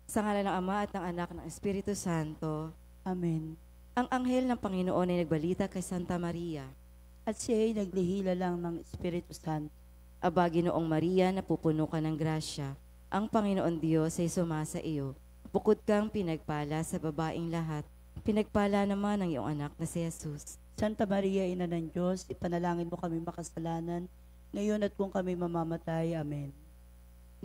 Sa ngalan ng Ama at ng Anak ng Espiritu Santo. Amen. Ang anghel ng Panginoon ay nagbalita kay Santa Maria. At siya ay naglihila lang ng Espiritu Santo. Aba, Ginoong Maria, napupuno ka ng grasya. Ang Panginoon Diyos ay sumasa iyo. Bukod kang pinagpala sa babaing lahat. Pinagpala naman ang iyong anak na si Jesus. Santa Maria, Ina ng Diyos, ipanalangin mo kami makasalanan, ngayon at kung kami mamamatay. Amen.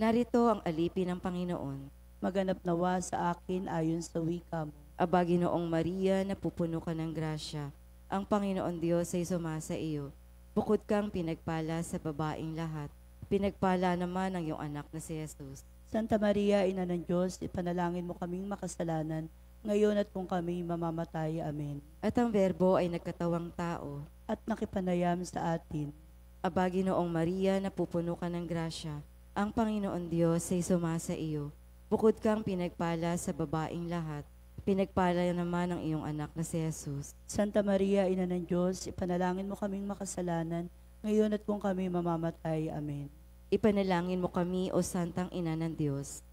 Narito ang alipin ng Panginoon. Maganap nawa sa akin ayon sa wika mo. Aba, Ginoong Maria, napupuno ka ng grasya. Ang Panginoon Diyos ay sumasa iyo. Bukod kang pinagpala sa babaing lahat. Pinagpala naman ang iyong anak na si Jesus. Santa Maria, Ina ng Diyos, ipanalangin mo kaming makasalanan, ngayon at kung kami mamamatay. Amen. At ang Berbo ay nagkatawang tao. At nakipanayam sa atin. Aba, Ginoong Maria, napupuno ka ng grasya. Ang Panginoon Diyos ay sumasa iyo. Bukod kang pinagpala sa babaing lahat. Pinagpala naman ang iyong anak na si Jesus. Santa Maria, Ina ng Diyos, ipanalangin mo kaming makasalanan, ngayon at kung kami mamamatay. Amen. Ipanalangin mo kami, O Santang Ina ng Diyos.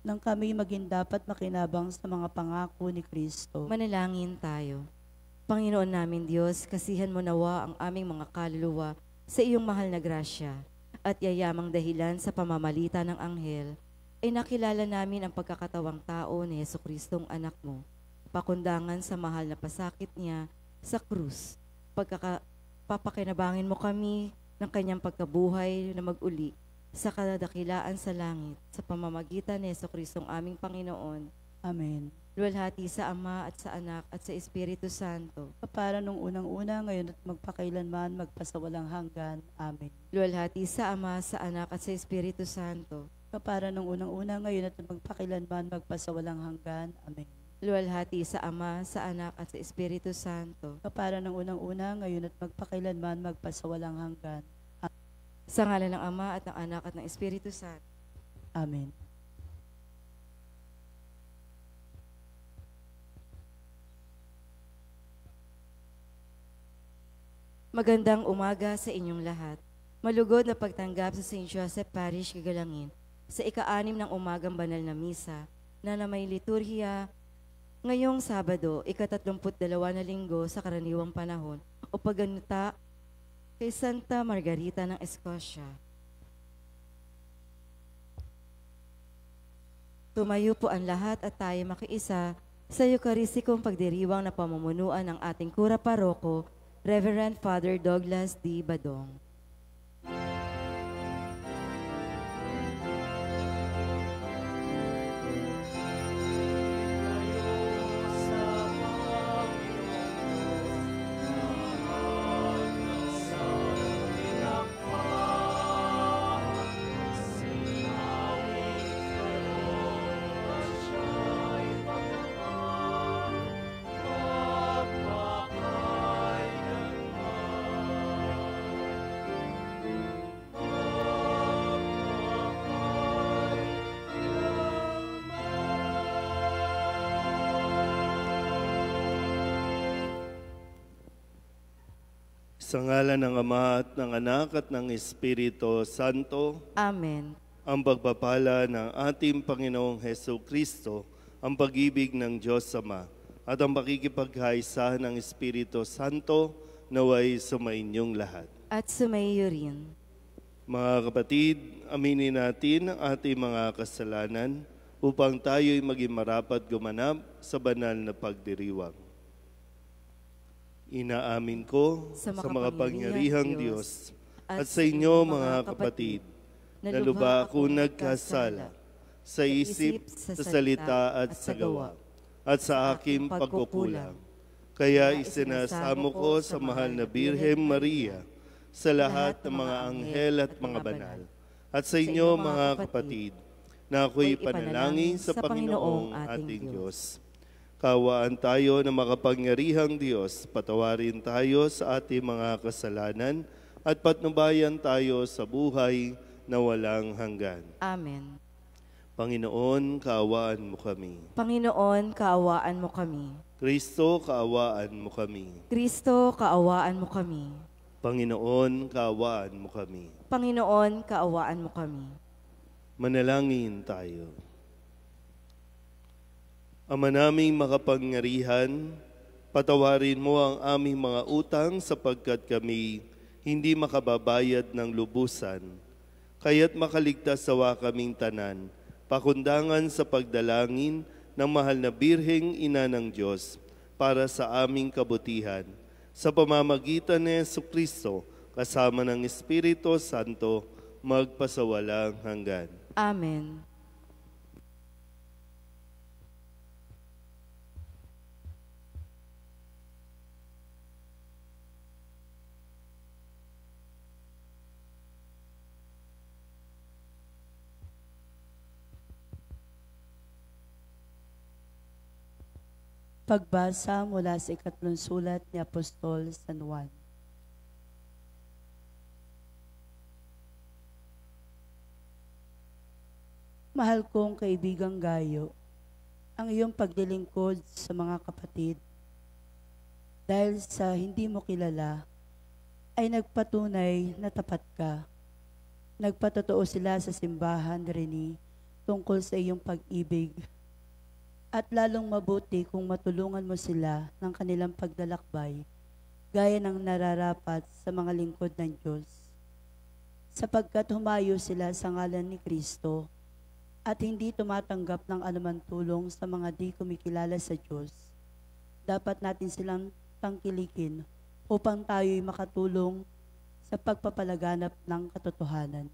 Nang kami maging dapat makinabang sa mga pangako ni Kristo. Manalangin tayo. Panginoon namin Diyos, kasihan mo nawa ang aming mga kaluluwa sa iyong mahal na grasya at yayamang dahilan sa pamamalita ng anghel ay nakilala namin ang pagkakatawang tao ni Jesucristong anak mo, pakundangan sa mahal na pasakit niya sa krus. Papakinabangin mo kami ng kanyang pagkabuhay na mag-uli sa kadakilaan sa langit sa pamamagitan ni Jesucristong aming Panginoon. Amen. Luwalhati sa Ama at sa Anak at sa Espiritu Santo. Kapara nung unang-una, ngayon at magpakailanman, magpasawalang hanggan. Amen. Luwalhati sa Ama, sa Anak at sa Espiritu Santo. Kapara nung unang-una, ngayon at magpakailanman, magpasawalang hanggan. Amen. Luwalhati sa Ama, sa Anak at sa Espiritu Santo. Kapara nung unang-una, ngayon at magpakailanman, magpasawalang hanggan. Sa ngalan ng Ama at ng Anak at ng Espiritu Santo. Amen. Magandang umaga sa inyong lahat. Malugod na pagtanggap sa St. Joseph Parish, Gagalangin sa ika-6 ng umagang banal na misa na may liturhiya ngayong Sabado, ika-32 na linggo sa karaniwang panahon o pagganuta kay Santa Margarita ng Escocia. Tumayo po ang lahat at tayo makiisa sa Eucharistikong pagdiriwang na pamumunuan ng ating Kura Paroko, Reverend Father Douglas D. Badong. Sa ngalan ng Ama at ng Anak at ng Espiritu Santo. Amen. Ang pagpapala ng ating Panginoong Hesus Kristo, ang pag-ibig ng Diyos Ama, at ang pakikipagkaisa ng Espiritu Santo naway sumainyong lahat. At sumaiyo rin. Mga kapatid, aminin natin ang ating mga kasalanan upang tayo'y maging marapat gumanap sa banal na pagdiriwang. Inaamin ko sa makapangyarihang Diyos at sa inyo mga kapatid na lubha ako nagkasala sa isip, sa salita at sa gawa at sa aking pagkukulang. Kaya isinasamo ko sa mahal na Birhen Maria, sa lahat ng mga anghel at mga banal, at sa inyo mga kapatid, na ako'y panalangin sa Panginoong ating Diyos. Kawaan tayo ng makapangyarihang Diyos, patawarin tayo sa ating mga kasalanan at patnubayan tayo sa buhay na walang hanggan. Amen. Panginoon, kaawaan mo kami. Panginoon, kaawaan mo kami. Kristo, kaawaan mo kami. Kristo, kaawaan mo kami. Panginoon, kaawaan mo kami. Panginoon, kaawaan mo kami. Manalangin tayo. Ama naming makapangyarihan, patawarin mo ang aming mga utang sapagkat kami hindi makababayad ng lubusan. Kaya't makaligtas sawa kaming tanan, pakundangan sa pagdalangin ng mahal na Birheng Ina ng Diyos para sa aming kabutihan. Sa pamamagitan ni Jesucristo, kasama ng Espiritu Santo, magpasawalang hanggan. Amen. Pagbasa mula sa ikatlong sulat ni Apostol San Juan. Mahal kong kaibigang Gayo, ang iyong paglilingkod sa mga kapatid, dahil sa hindi mo kilala, ay nagpatunay na tapat ka. Nagpatotoo sila sa simbahan rin tungkol sa iyong pag-ibig. At lalong mabuti kung matulungan mo sila ng kanilang paglalakbay, gaya ng nararapat sa mga lingkod ng Diyos. Sapagkat humayo sila sa ngalan ni Kristo at hindi tumatanggap ng anumang tulong sa mga di kumikilala sa Diyos, dapat natin silang tangkilikin upang tayo'y makatulong sa pagpapalaganap ng katotohanan.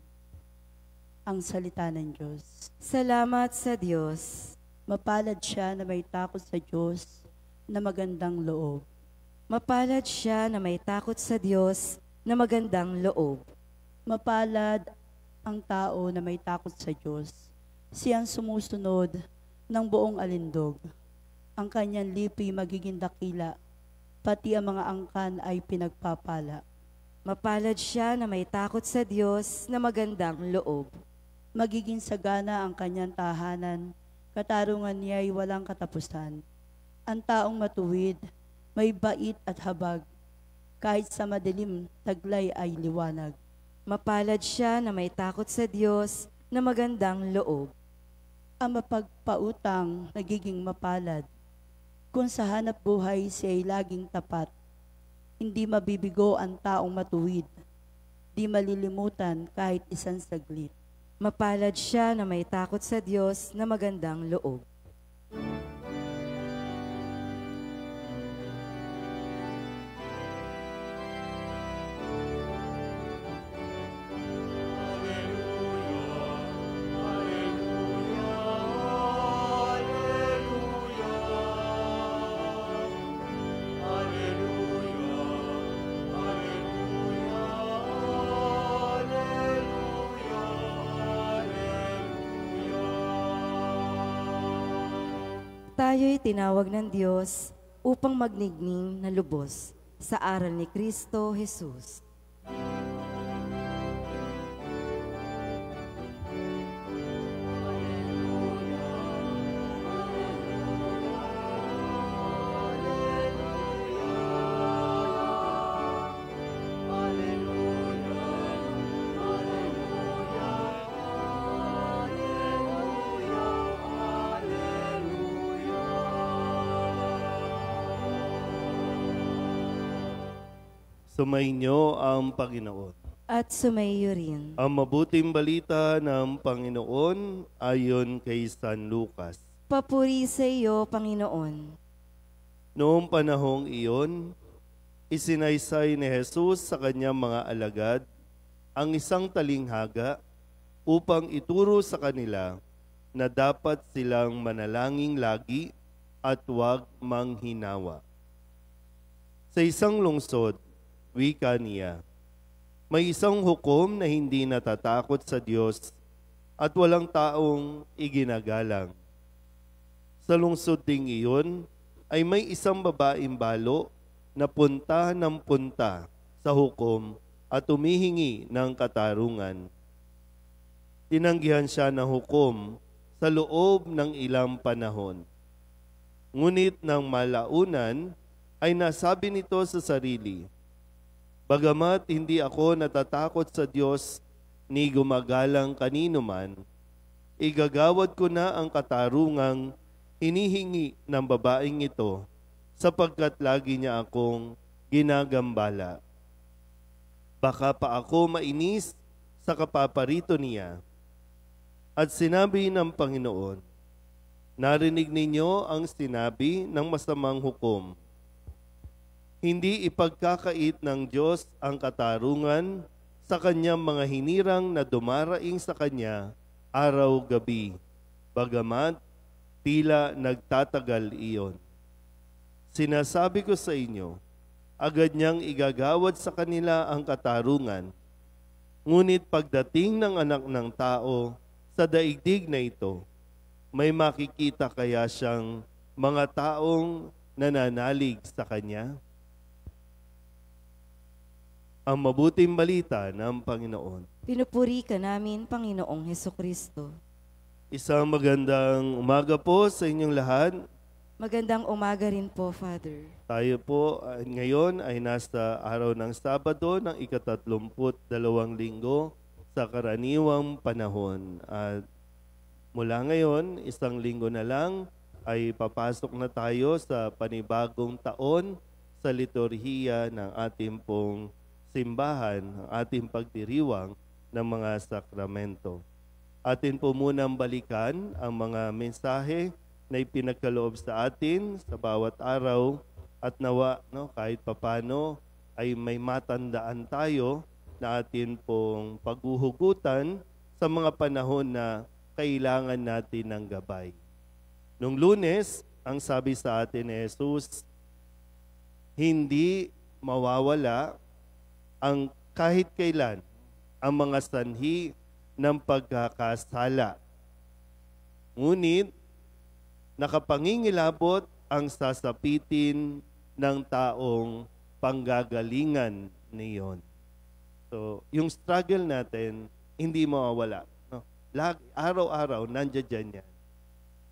Ang salita ng Diyos. Salamat sa Diyos. Mapalad siya na may takot sa Diyos na magandang loob. Mapalad siya na may takot sa Diyos na magandang loob. Mapalad ang tao na may takot sa Diyos. Siyang sumusunod ng buong alindog. Ang kanyang lipi magiging dakila, pati ang mga angkan ay pinagpapala. Mapalad siya na may takot sa Diyos na magandang loob. Magiging sagana ang kanyang tahanan, katarungan niya ay walang katapusan. Ang taong matuwid, may bait at habag, kahit sa madilim, taglay ay liwanag. Mapalad siya na may takot sa Diyos na magandang loob. Ang mapagpautang nagiging mapalad, kung sa hanap buhay siya ay laging tapat. Hindi mabibigo ang taong matuwid, di malilimutan kahit isang saglit. Mapalad siya na may takot sa Diyos na magandang loob. Tayo'y tinawag ng Diyos upang magningning na lubos sa aral ni Kristo Jesus. Sumainyo ang Panginoon. At sumaiyo rin. Ang mabuting balita ng Panginoon ayon kay San Lucas. Papuri sa iyo, Panginoon. Noong panahong iyon, isinaysay ni Jesus sa kanyang mga alagad ang isang talinghaga upang ituro sa kanila na dapat silang manalangin lagi at huwag manghinawa. Sa isang lungsod, wika niya, may isang hukom na hindi natatakot sa Diyos at walang taong iginagalang. Sa lungsod ding iyon ay may isang babaeng balo na punta ng punta sa hukom at humihingi ng katarungan. Tinanggihan siya ng hukom sa loob ng ilang panahon. Ngunit nang malaunan ay nasabi nito sa sarili, "Bagamat hindi ako natatakot sa Diyos ni gumagalang kanino man, igagawad ko na ang katarungang hinihingi ng babaeng ito sapagkat lagi niya akong ginagambala. Baka pa ako mainis sa kapaparito niya. At sinabi ng Panginoon, narinig ninyo ang sinabi ng masamang hukom. Hindi ipagkakait ng Diyos ang katarungan sa kanyang mga hinirang na dumaraing sa kanya araw-gabi, bagamat tila nagtatagal iyon. Sinasabi ko sa inyo, agad niyang igagawad sa kanila ang katarungan. Ngunit pagdating ng anak ng tao sa daigdig na ito, may makikita kaya siyang mga taong nananalig sa kanya? Ang mabuting balita ng Panginoon. Pinupuri ka namin, Panginoong Hesukristo. Isang magandang umaga po sa inyong lahat. Magandang umaga rin po, Father. Tayo po ngayon ay nasa araw ng Sabado ng ika-32 linggo sa karaniwang panahon. At mula ngayon, isang linggo na lang ay papasok na tayo sa panibagong taon sa liturhiya ng ating pong simbahan, ang ating pagdiriwang ng mga sakramento. Atin po munang balikan ang mga mensahe na ipinagkaloob sa atin sa bawat araw at nawa kahit papano ay may matandaan tayo na atin pong paghuhugutan sa mga panahon na kailangan natin ng gabay. Nung Lunes, ang sabi sa atin ni Jesus, hindi mawawala ang kahit kailan ang mga sanhi ng pagkakasala. Ngunit, nakapangingilabot ang sasapitin ng taong panggagalingan niyon. So, yung struggle natin, hindi mawawala. No? Araw-araw, nandiyan yan.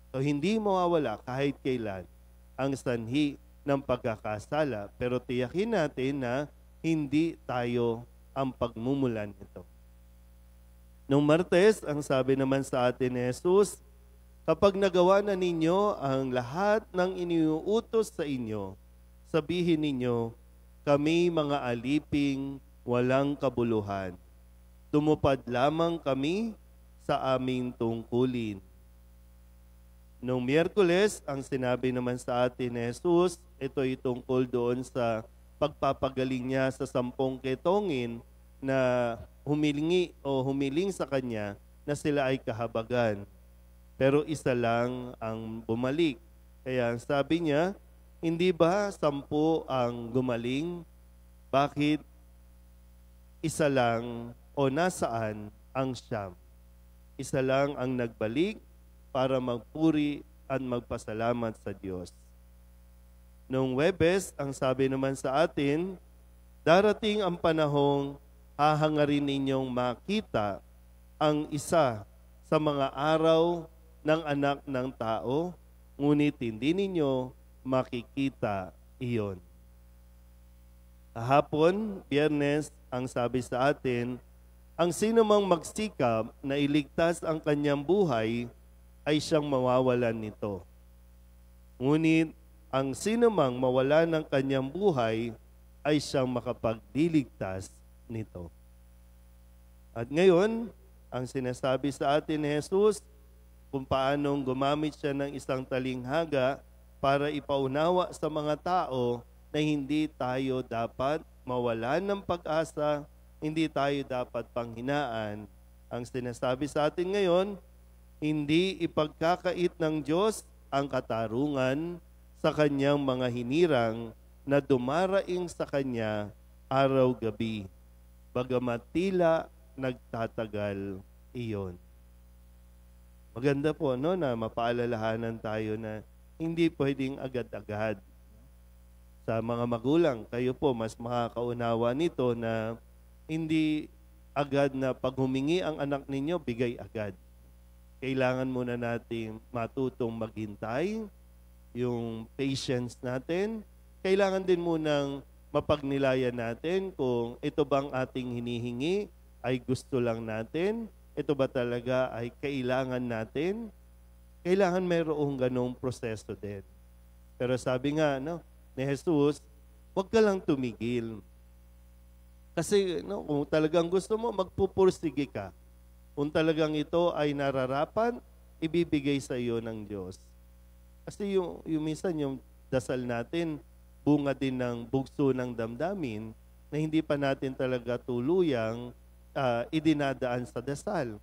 So, hindi mawawala kahit kailan ang sanhi ng pagkakasala. Pero tiyakin natin na hindi tayo ang pagmumulan nito. Nung Martes, ang sabi naman sa atin ni Jesus, kapag nagawa na ninyo ang lahat ng iniuutos sa inyo, sabihin ninyo, kami mga aliping walang kabuluhan. Tumupad lamang kami sa aming tungkulin. Noong Miyerkules, ang sinabi naman sa atin ni Jesus, ito ay tungkol doon sa pagpapagaling niya sa 10 ketongin na humiling sa kanya na sila ay kahabagan. Pero isa lang ang bumalik. Kaya sabi niya, hindi ba 10 ang gumaling? Bakit isa lang o nasaan ang 9? Isa lang ang nagbalik para magpuri at magpasalamat sa Diyos. Noong Huwebes, ang sabi naman sa atin, darating ang panahong hahangarin ninyong makita ang isa sa mga araw ng anak ng tao, ngunit hindi ninyo makikita iyon. Kahapon, Biyernes, ang sabi sa atin, ang sinumang magsikap na iligtas ang kanyang buhay ay siyang mawawalan nito. Ngunit ang sinumang mawala ng kanyang buhay ay siyang makapagdiligtas nito. At ngayon, ang sinasabi sa atin ni Jesus, kung paanong gumamit siya ng isang talinghaga para ipaunawa sa mga tao na hindi tayo dapat mawalan ng pag-asa, hindi tayo dapat panghinaan. Ang sinasabi sa atin ngayon, hindi ipagkakait ng Diyos ang katarungan sa kanyang mga hinirang na dumaraing sa kanya araw-gabi, bagamat tila nagtatagal iyon. Maganda po na mapaalalahanan tayo na hindi pwedeng agad-agad. Sa mga magulang, kayo po mas makakaunawa nito na hindi agad na pag humingi ang anak ninyo, bigay agad. Kailangan muna nating matutong maghintay, yung patience natin. Kailangan din munang mapagnilayan natin kung ito bang ating hinihingi ay gusto lang natin, ito ba talaga ay kailangan natin. Kailangan mayroong ganong proseso din. Pero sabi nga ni Jesus, huwag ka lang tumigil. Kasi kung talagang gusto mo, magpupursige ka. Kung talagang ito ay nararapat, ibibigay sa iyo ng Diyos. Kasi yung minsan yung dasal natin, bunga din ng bugso ng damdamin na hindi pa natin talaga tuluyang idinadaan sa dasal.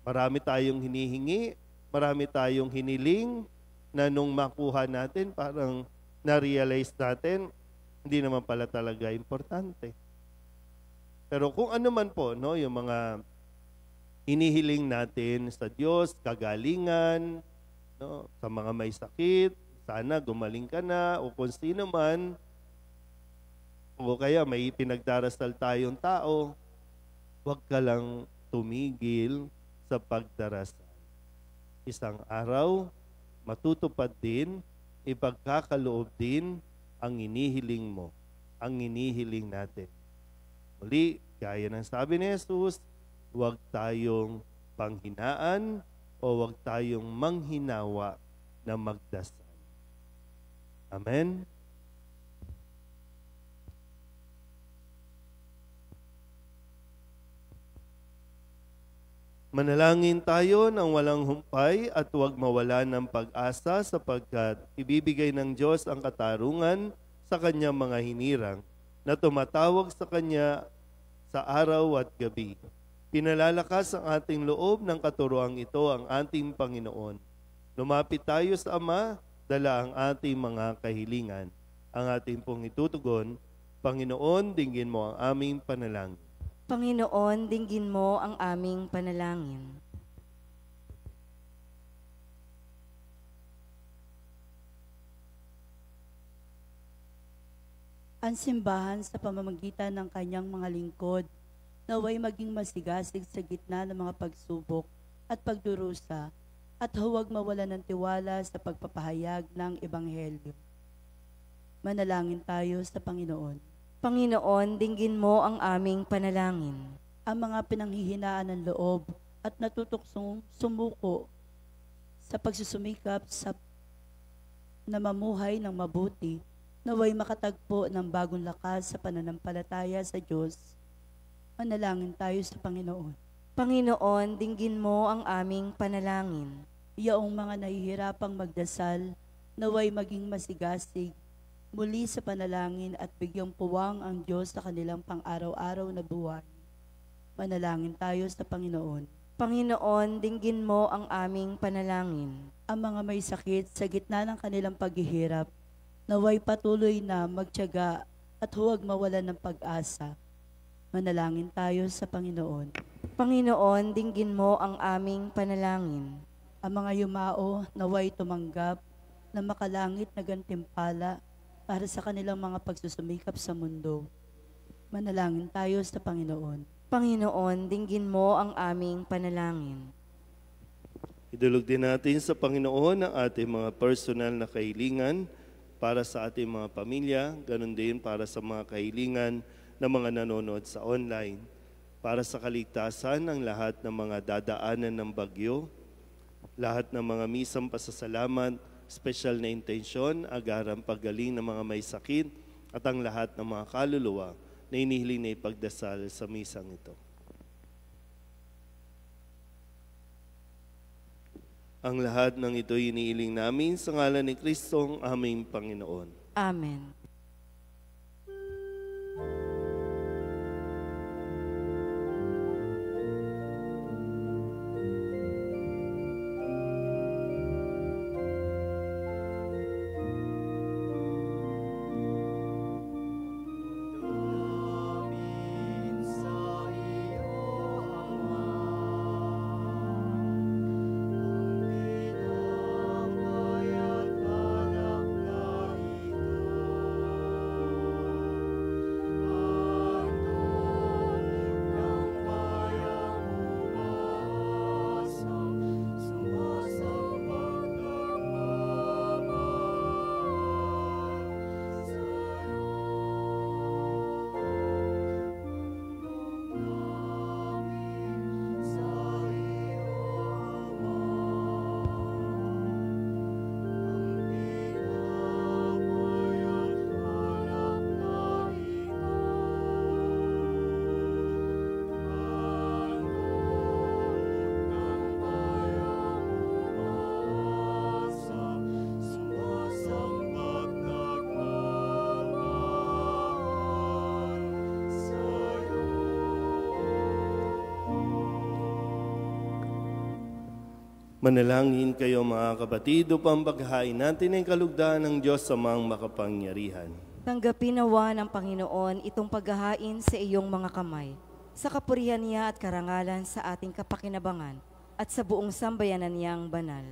Marami tayong hinihingi, marami tayong hiniling na nung makuha natin, parang na-realize natin, hindi naman pala talaga importante. Pero kung ano man po, yung mga hinihiling natin sa Diyos, kagalingan, sa mga may sakit, sana gumaling ka na, o kung sino man, o kaya may pinagdarasal tayong tao, huwag ka lang tumigil sa pagdarasal. Isang araw, matutupad din, ipagkakaloob din ang inihiling mo, ang inihiling natin. Muli, gaya ng sabi ni Jesus, huwag tayong panghinaan o huwag tayong manghinawa na magdasal. Amen? Manalangin tayo ng walang humpay at huwag mawala ng pag-asa sapagkat ibibigay ng Diyos ang katarungan sa kanyang mga hinirang na tumatawag sa kanya sa araw at gabi. Pinalalakas ang ating loob ng katuroang ito ang ating Panginoon. Lumapit tayo sa Ama, dala ang ating mga kahilingan. Ang ating pong itutugon, Panginoon, dinggin mo ang aming panalangin. Panginoon, dinggin mo ang aming panalangin. Ang simbahan sa pamamagitan ng kanyang mga lingkod, naway maging masigasig sa gitna ng mga pagsubok at pagdurusa at huwag mawala ng tiwala sa pagpapahayag ng Ebanghelyo. Manalangin tayo sa Panginoon. Panginoon, dinggin mo ang aming panalangin. Ang mga pinanghihinaan ng loob at natutuksong sumuko sa pagsusumikap sa namamuhay ng mabuti, naway makatagpo ng bagong lakas sa pananampalataya sa Diyos. Manalangin tayo sa Panginoon. Panginoon, dinggin mo ang aming panalangin. Iyaong mga nahihirapang magdasal, naway maging masigasig muli sa panalangin at bigyang puwang ang Diyos sa kanilang pang-araw-araw na buhay. Manalangin tayo sa Panginoon. Panginoon, dinggin mo ang aming panalangin. Ang mga may sakit sa gitna ng kanilang paghihirap, naway patuloy na magtiyaga at huwag mawalan ng pag-asa. Manalangin tayo sa Panginoon. Panginoon, dinggin mo ang aming panalangin. Ang mga yumao naway tumanggap na makalangit na gantimpala para sa kanilang mga pagsusumikap sa mundo. Manalangin tayo sa Panginoon. Panginoon, dinggin mo ang aming panalangin. Idulog din natin sa Panginoon ang ating mga personal na kahilingan para sa ating mga pamilya, ganun din para sa mga kahilingan ng mga nanonood sa online, para sa kaligtasan ng lahat ng mga dadaanan ng bagyo, lahat ng mga misang pasasalamat, special na intensyon, agarang paggaling ng mga may sakit, at ang lahat ng mga kaluluwa na inihiling na ipagdasal sa misang ito. Ang lahat ng ito'y iniiling namin sa ngalan ni Kristong aming Panginoon. Amen. Manalangin kayo mga kapatid upang paghahain natin ang kalugdan ng Diyos sa mga makapangyarihan. Tanggapin nawa ng Panginoon itong paghahain sa iyong mga kamay, sa kapurihan niya at karangalan sa ating kapakinabangan at sa buong sambayanan niyang banal.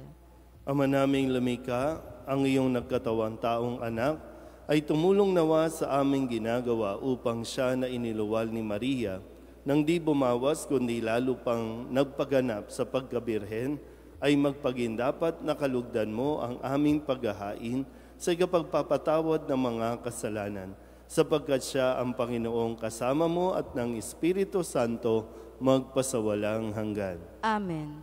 Ama naming lumikha, ang iyong nagkatawang taong anak ay tumulong nawa sa aming ginagawa upang siya na iniluwal ni Maria nang di bumawas kundi lalo pang nagpaganap sa pagkabirhen ay magpagindapat na kalugdan mo ang aming paghahain sa ikapagpapatawad ng mga kasalanan, sapagkat siya ang Panginoong kasama mo at ng Espiritu Santo magpasawalang hanggan. Amen.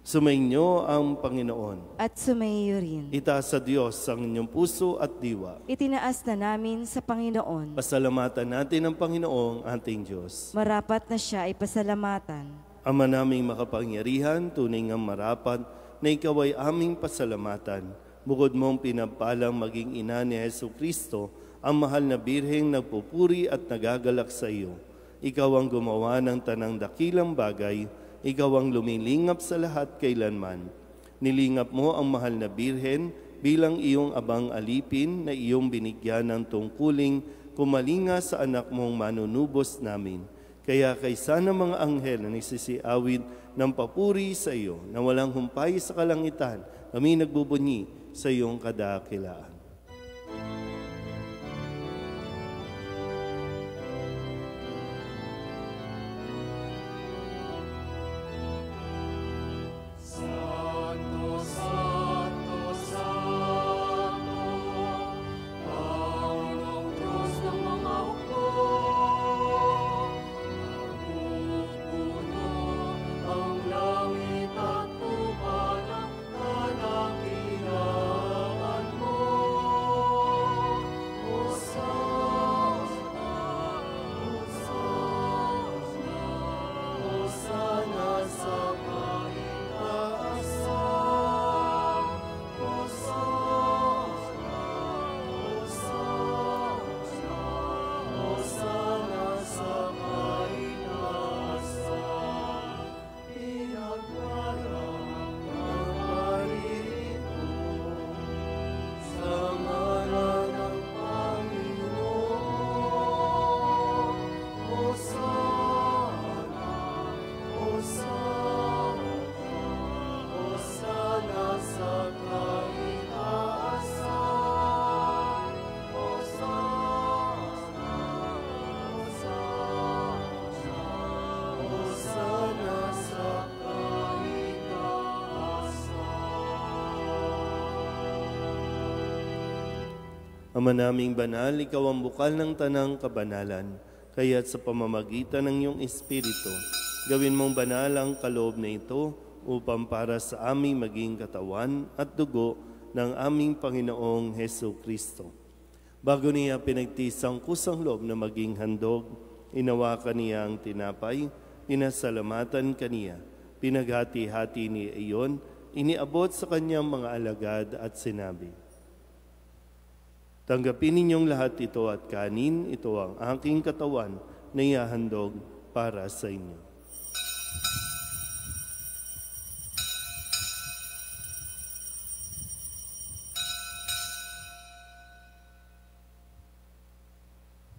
Sumainyo ang Panginoon. At sumaiyo rin. Itaas sa Diyos ang inyong puso at diwa. Itinaas na namin sa Panginoon. Pasalamatan natin ang Panginoong ating Diyos. Marapat na siya ay pasalamatan. Ama naming makapangyarihan, tunay ngang marapat na ikaw ay aming pasalamatan. Bukod mong pinapalang maging ina ni Jesucristo, ang mahal na birheng nagpupuri at nagagalak sa iyo. Ikaw ang gumawa ng tanang dakilang bagay, ikaw ang lumilingap sa lahat kailanman. Nilingap mo ang mahal na birhen bilang iyong abang alipin na iyong binigyan ng tungkuling kumalinga sa anak mong manunubos namin. Kaya kaysa ng mga anghel na nagsisiawid ng papuri sa iyo na walang humpay sa kalangitan, kami nagbubunyi sa iyong kadakilaan. Ama naming banal, ikaw ang bukal ng tanang kabanalan, kaya't sa pamamagitan ng iyong Espiritu, gawin mong banal ang kaloob na ito upang para sa aming maging katawan at dugo ng aming Panginoong Jesucristo. Bago niya pinagtiis ang kusang loob na maging handog, inawakan niya ang tinapay, pinasalamatan kaniya, pinaghati-hati niya iyon, iniabot sa kanyang mga alagad at sinabi, tanggapin ninyong lahat ito at kanin, ito ang aking katawan na ihahandog para sa inyo.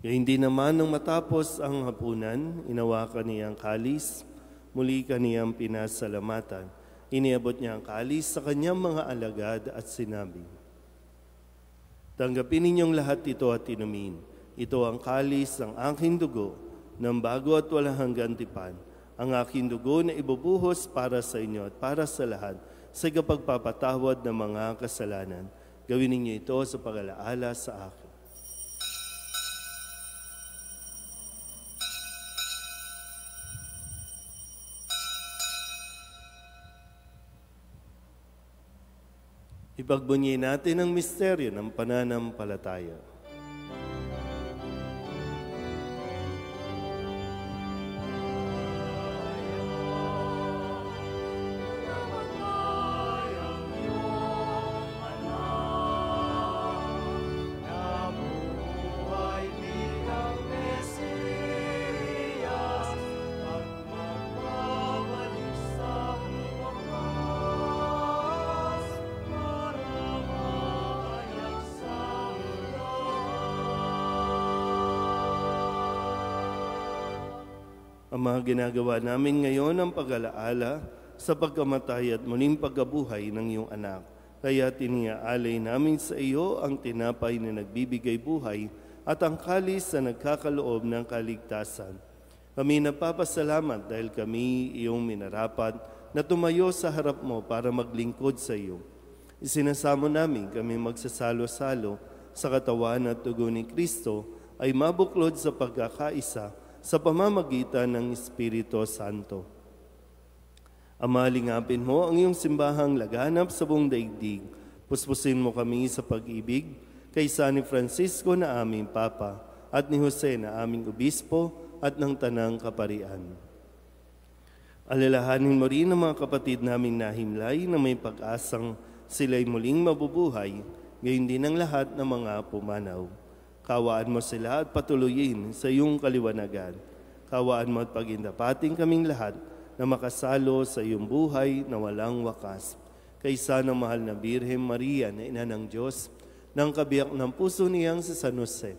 Kaya hindi naman nang matapos ang hapunan, inawakan niya ang kalis, muli kaniyang pinasalamatan. Iniabot niya ang kalis sa kanyang mga alagad at sinabi, tanggapin ninyong lahat ito at inumin. Ito ang kalis ng aking dugo, ng bago at walang hanggang tipan. Ang aking dugo na ibubuhos para sa inyo at para sa lahat sa kapagpapatawad ng mga kasalanan. Gawin ninyo ito sa pag-alaala sa akin. Ipagbunyi natin ang misteryo ng pananampalataya. Ang mga ginagawa namin ngayon ang pag-alaala sa pagkamatay at muling pagkabuhay ng iyong anak. Kaya tiniaalay namin sa iyo ang tinapay na nagbibigay buhay at ang kalis na nagkakaloob ng kaligtasan. Kami nagpapasalamat dahil kami iyong minarapat na tumayo sa harap mo para maglingkod sa iyo. Isinasamo namin kami magsasalo-salo sa katawan at dugo ni Kristo ay mabuklod sa pagkakaisa sa pamamagitan ng Espiritu Santo. Ama, lingapin mo ang iyong simbahang laganap sa buong daigdig. Puspusin mo kami sa pag-ibig kay San Francisco na aming Papa at ni Jose na aming Obispo at ng Tanang Kaparian. Alalahanin mo rin ang mga kapatid naming nahimlay na may pag-asang sila'y muling mabubuhay, gayon din ang lahat ng mga pumanaw. Kawaan mo sila at patuloyin sa iyong kaliwanagan. Kawaan mo at pagindapating kaming lahat na makasalo sa iyong buhay na walang wakas. Kaysa ng mahal na Birhen Maria na Ina ng Diyos, ng kabiyak ng puso niyang si San Jose,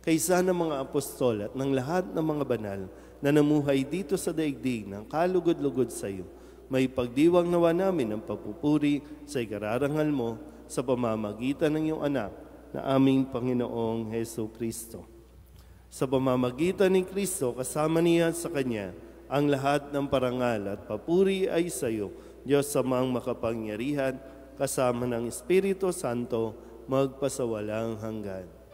kaysa ng mga apostol at ng lahat ng mga banal na namuhay dito sa daigdig ng kalugod-lugod sa iyo, may pagdiwang nawa namin ang pagpupuri sa ikararangal mo sa pamamagitan ng iyong anak na aming Panginoong Heso Kristo. Sa pamamagitan ni Kristo, kasama niya sa Kanya, ang lahat ng parangal at papuri ay sa iyo, Diyos Amang makapangyarihan, kasama ng Espiritu Santo, magpasawalang hanggan.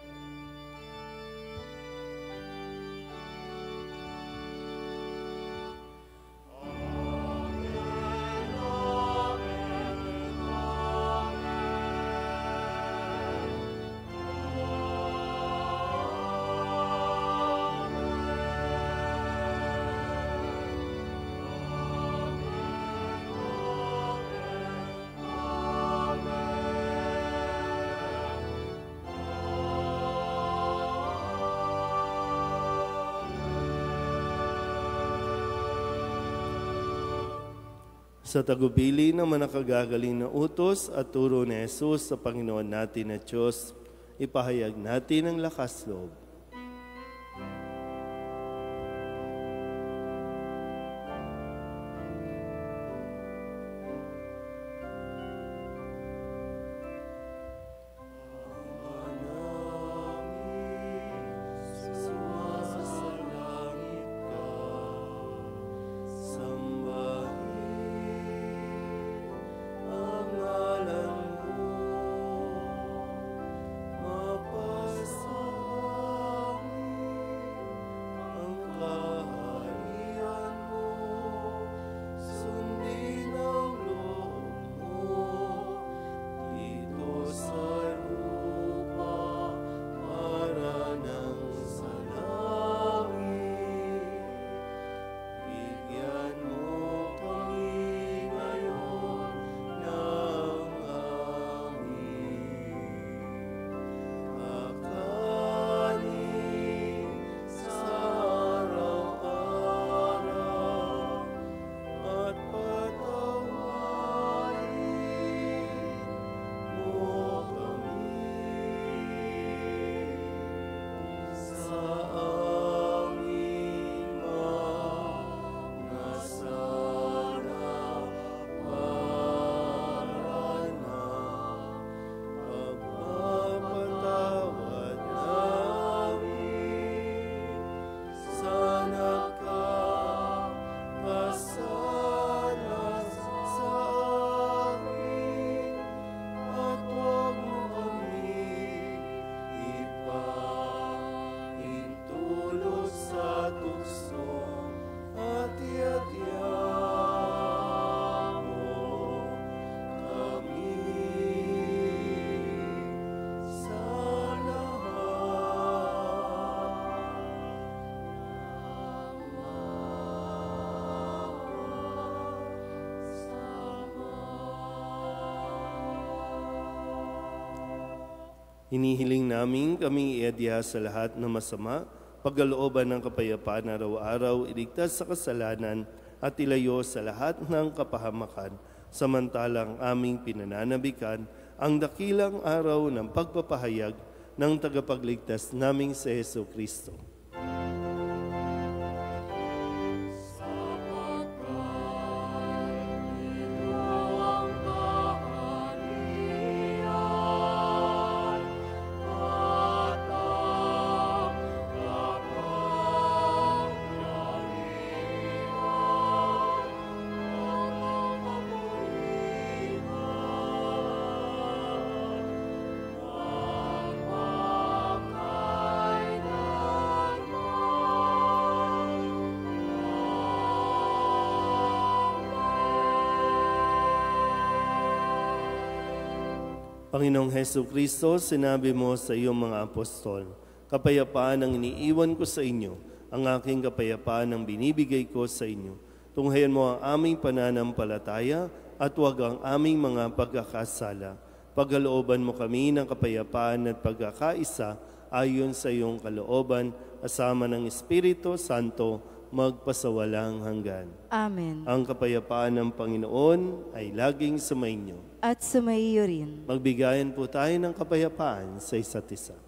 Sa tagubili ng manakagagaling na utos at turo ni Jesus sa Panginoon natin na Diyos, ipahayag natin ang lakas loob. Hinihiling namin kami iadya sa lahat ng masama, pagkalooban ng kapayapaan araw-araw, iligtas sa kasalanan at ilayo sa lahat ng kapahamakan, samantalang aming pinananabikan ang dakilang araw ng pagpapahayag ng tagapagligtas naming si Heso Kristo. Panginoong Hesus Kristo, sinabi mo sa iyong mga apostol, kapayapaan ang iniiwan ko sa inyo, ang aking kapayapaan ang binibigay ko sa inyo. Tunghayan mo ang aming pananampalataya at huwag ang aming mga pagkakasala. Pagkalooban mo kami ng kapayapaan at pagkakaisa ayon sa iyong kalooban, kasama ng Espiritu Santo, magpasawalang hanggan. Amen. Ang kapayapaan ng Panginoon ay laging sumainyo. At sumaiyo rin. Magbigayan po tayo ng kapayapaan sa isa't isa.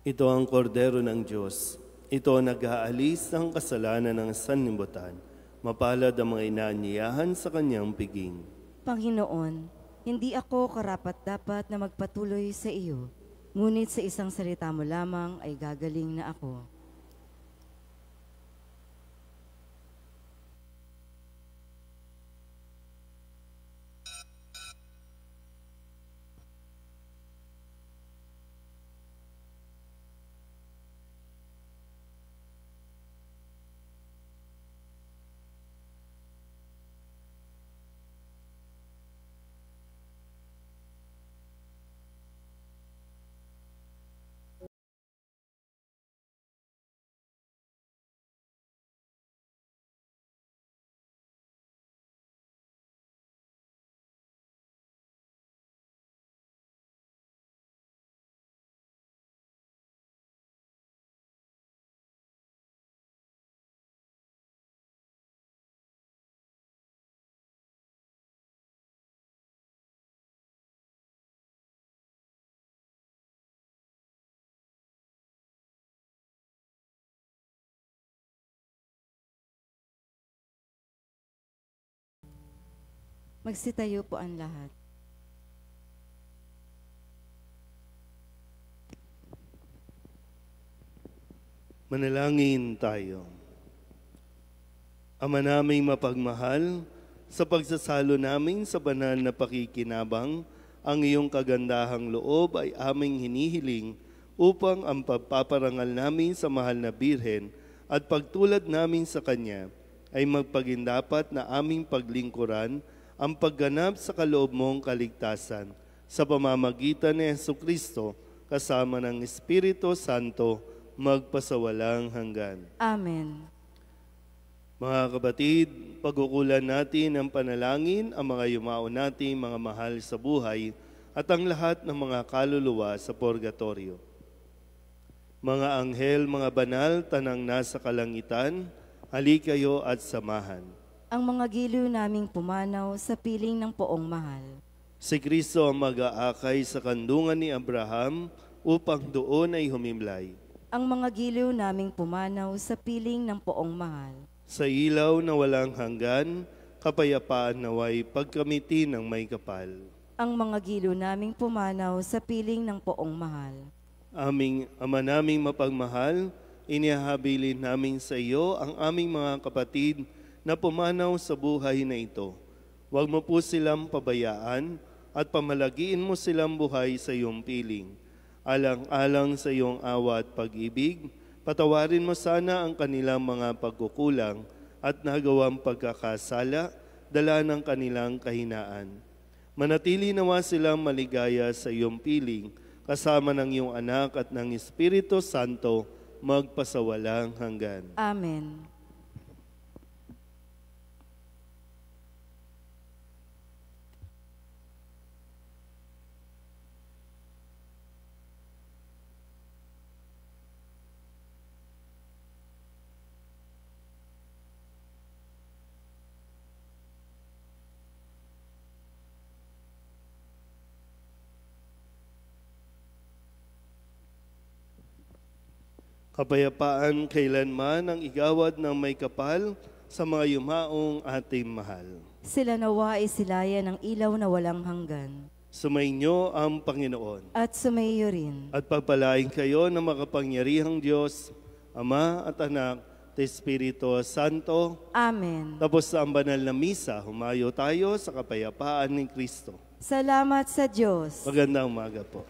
Ito ang kordero ng Diyos. Ito ang nag-aalis ng kasalanan ng sanlibutan. Mapalad ang mga inaanyayahan sa kanyang piging. Panginoon, hindi ako karapat-dapat na magpatuloy sa iyo, ngunit sa isang salita mo lamang ay gagaling na ako. Magsitayo po ang lahat. Manalangin tayo. Ama naming mapagmahal, sa pagsasalo namin sa banal na pakikinabang, ang iyong kagandahang loob ay aming hinihiling upang ang pagpaparangal namin sa mahal na Birhen at pagtulad namin sa Kanya ay magpagindapat na aming paglingkuran ang pagganap sa kaloob mong kaligtasan sa pamamagitan ni Jesucristo kasama ng Espiritu Santo magpasawalang hanggan. Amen. Mga kapatid, pagkukulan natin ng panalangin ang mga yumao nating mga mahal sa buhay at ang lahat ng mga kaluluwa sa purgatorio. Mga anghel, mga banal, tanang nasa kalangitan, halikayo at samahan. Ang mga giliw naming pumanaw sa piling ng poong mahal. Si Kristo ang mag-aakay sa kandungan ni Abraham upang doon ay humimlay. Ang mga giliw naming pumanaw sa piling ng poong mahal. Sa ilaw na walang hanggan, kapayapaan naway pagkamiti ng may kapal. Ang mga gilo naming pumanaw sa piling ng poong mahal. Aming Ama naming mapagmahal, inihabilin namin sa iyo ang aming mga kapatid na pumanaw sa buhay na ito. Huwag mo po silang pabayaan at pamalagiin mo silang buhay sa iyong piling. Alang-alang sa iyong awa at pag-ibig, patawarin mo sana ang kanilang mga pagkukulang at nagawang pagkakasala, dala ng kanilang kahinaan. Manatili nawa silang maligaya sa iyong piling, kasama ng iyong anak at ng Espiritu Santo, magpasawalang hanggan. Amen. Kapayapaan kailanman ang igawad ng may kapal sa mga yumaong ating mahal. Sila nawa ay silayan ng ilaw na walang hanggan. Sumainyo ang Panginoon. At sumaiyo rin. At pagpalain kayo ng makapangyarihang Diyos, Ama at Anak, at Espiritu Santo. Amen. Tapos sa ang banal na misa, humayo tayo sa kapayapaan ni Kristo. Salamat sa Diyos. Magandang umaga po.